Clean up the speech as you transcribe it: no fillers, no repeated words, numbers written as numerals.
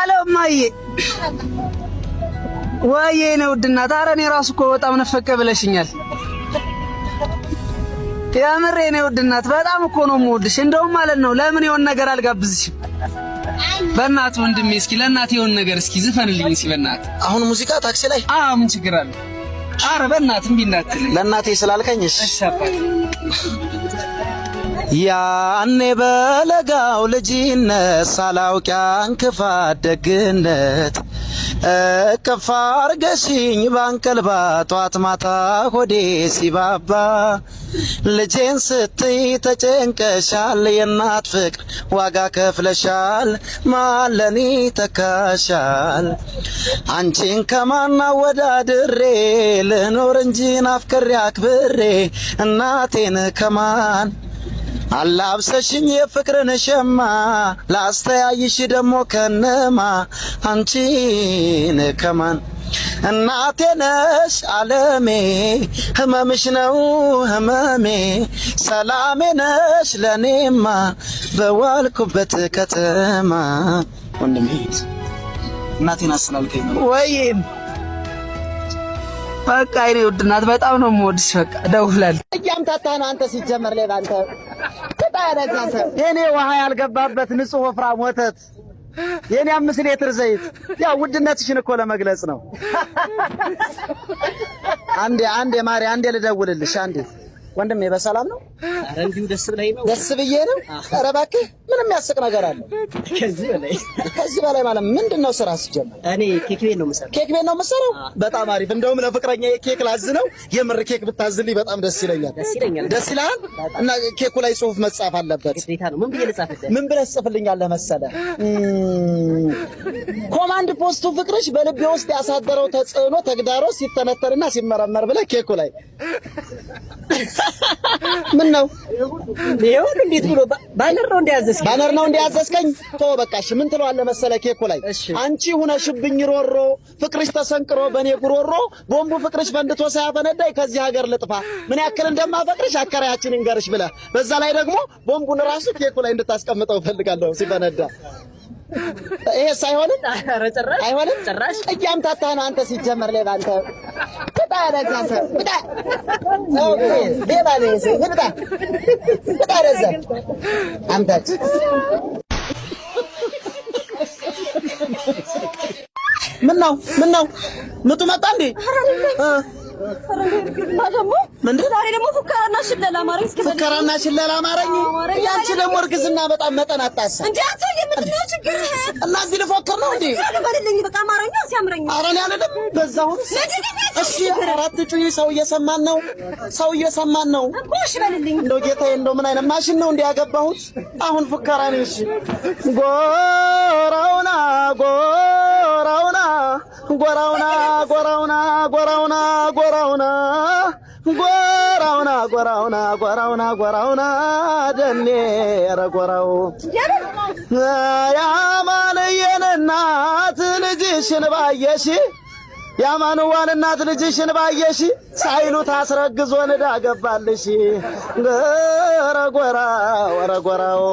ሄሎ ማዬ ወይዬ ነው ድናት ኧረ እኔ ራሱ እኮ በጣም ነፈቀ ብለሽኛል ያምሬ ነው ድናት በጣም እኮ ነው የምወድሽ እንደውም ማለት ነው ለምን የሆነ ነገር አልጋብዝሽም በእናት ወንድሜ እስኪ ለእናት የሆነ ነገር እስኪ ዝፈንልኝ እስኪ በእናት አሁን ሙዚቃ ታክሲ ላይ ምን ችግር አለ ኧረ በእናት እምቢ እንዳትለኝ ለእናቴ ስላልከኝ እሺ አባቴ ያኔ በለጋው ልጅነት ሳላውቅ ያንክፋት ደግነት እቅፍ አርገሽኝ ባንቀልባ ጧት ማታ ሆዴ ሲባባ ልጄን ስትይ ተጨንቀሻል የእናት ፍቅር ዋጋ ከፍለሻል ማለኒ ተካሻል አንቺን ከማን አወዳድሬ ልኖር እንጂ ናፍቀሬ አክብሬ እናቴን ከማን አላብሰሽኝ የፍቅርን ሸማ ላስተያይሽ ደሞ ከነማ አንቺን ከማን እናቴ ነሽ ዓለሜ ህመምሽ ነው ህመሜ ሰላሜ ነሽ ለኔማ በዋልኩበት ከተማ ወንድሜ እናቴን አስላልከኝ ነው ወይም በቃ አይኔ ውድናት በጣም ነው የምወድሽ በቃ ደውላለሁ እያምታታና አንተ ሲጀመር ላይ ባንተ ተጣለዛተ የኔ ውሃ ያልገባበት ንጹህ ወፍራም ወተት የኔ 5 ሊትር ዘይት ያው ውድነትሽን እኮ ለመግለጽ ነው አንዴ ማሪ አንዴ ልደውልልሽ አንዴ ወንድሜ በሰላም ነው አረ እንዲሁ ደስ ብለኝ ነው ደስ ብዬ ነው ኧረ እባክህ ምንም ያስቅ ነገር አለ ከዚህ በላይ ማለት ምንድነው ስራ ሲጀመር እኔ ኬክ ቤት ነው የምሰራው ኬክ ቤት ነው የምሰራው በጣም አሪፍ እንደውም ለፍቅረኛ ኬክ ላዝ ነው የምር ኬክ ብታዝልኝ በጣም ደስ ይለኛል ደስ ይላል እና ኬኩ ላይ ጽሁፍ መጻፍ አለበት ግዴታ ነው ምን ብዬ ልጻፍልህ ምን ብለህ ጽፍልኛለህ መሰለህ ኮማንድ ፖስቱ ፍቅርሽ በልቤ ውስጥ ያሳደረው ተጽዕኖ ተግዳሮት ሲተነተርና ሲመረመር ብለህ ኬኩ ላይ ምን ነው ይሁን እንዴት ብሎ ባነር ነው እንዲያዘዝከኝ ተው በቃሽ ምን ትለዋለህ መሰለህ ኬኩ ላይ አንቺ ሆነሽብኝ ሮሮ ፍቅርሽ ተሰንቅሮ በኔ ጉሮሮ ቦምቡ ፍቅርሽ ፈንድቶ ሳያፈነዳይ ከዚህ ሀገር ልጥፋ ምን ያክል እንደማፈቅርሽ አከራያችን እንገርሽ ብለህ በዛ ላይ ደግሞ ቦምቡን ራሱ ኬኩ ላይ እንድታስቀምጠው ፈልጋለሁ ሲፈነዳ ይሄ ሳይሆን ኧረ ጭራሽ አይሆንም ጭራሽ እያምታታና አንተ ሲጀመር ላይ ባንተ ተጣለዛተ ብዳ ኦኬ ደባለስ ብዳ ደዛ አምታች ምን ነው ምጡ መጣ እንዴ ዛሬ ደግሞ ፉከራና ሽለላ ማረኝ እስከ ፉከራና ሽለላ ማረኝ ያንቺ ደግሞ እርግዝና በጣም መጠን አጣሳ እንዴ አንተ የምትለው ችግር እና እዚህ ልፎከር ነው እንዴ በልልኝ በቃ ማረኛ ሲያምረኝ ኧረ እኔ አልልም በዛው እሺ አራት ጩይ ሰው እየሰማን ነው እሺ በልልኝ እንደው ጌታዬ እንደው ምን አይነት ማሽን ነው እንዲያገባሁት አሁን ፉከራ ነው እሺ ጎራውና ደኔ ረጎራው ያማንየን እናት ልጅሽን ባየሽ ያማንዋን እናት ልጅሽን ባየሽ ሳይሉት አስረግዞ ንዳ ገባልሽ ረጎራው